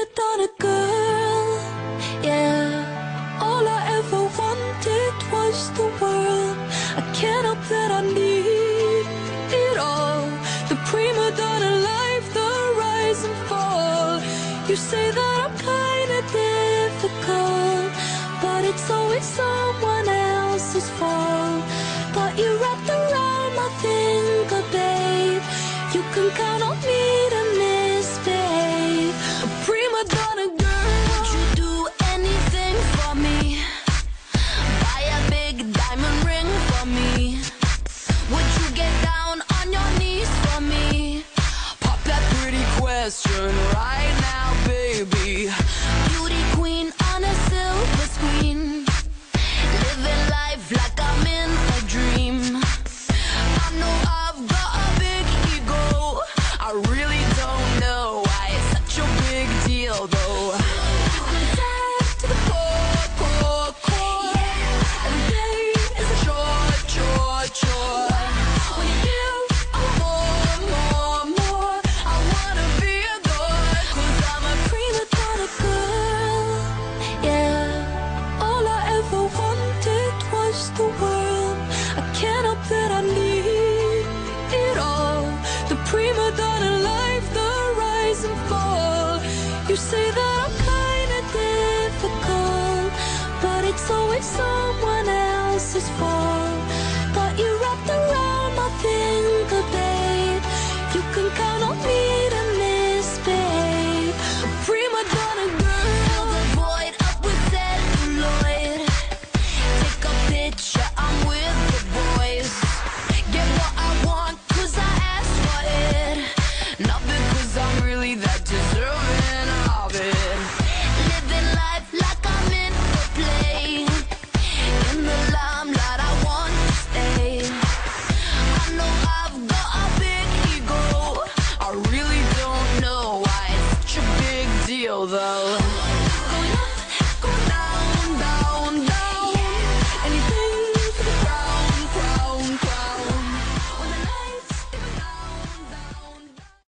prima donna girl, yeah. All I ever wanted was the world. I can't help that I need it all. The prima donna life, the rise and fall. You say that I'm kinda difficult, but it's always someone else's fault. Got you wrapped around my finger, babe. You can count on me to misbehave. A prima donna girl. Would you do anything for me? Buy a big diamond ring for me? Would you get down on your knees for me? Pop that pretty question right now, baby. Beauty queen on a silver screen, living life like I'm in a dream. I know I've got a big ego. I really don't know why it's such a big deal, though. To the core, core, core. Yeah. And the day is a Chore, chore, chore. when you give more, more, more. I wanna be adored, 'cause I'm a Prima donna girl, yeah. All I ever wanted was the world. I can't help that I need it all. The prima donna life, the rise and fall. You say that I'm kinda difficult, but it's always someone else's fault. Got you wrapped around my finger, babe. You can count on me to misbehave. A prima donna girl. Fill the void up with celluloid. Take a picture, I'm with the boys. get what I want, 'cause I asked for it. Not because I'm really that deserving of it. Living life like I'm in a play. In the limelight, I want to stay. I know I've got a big ego. I really don't know why it's such a big deal, though.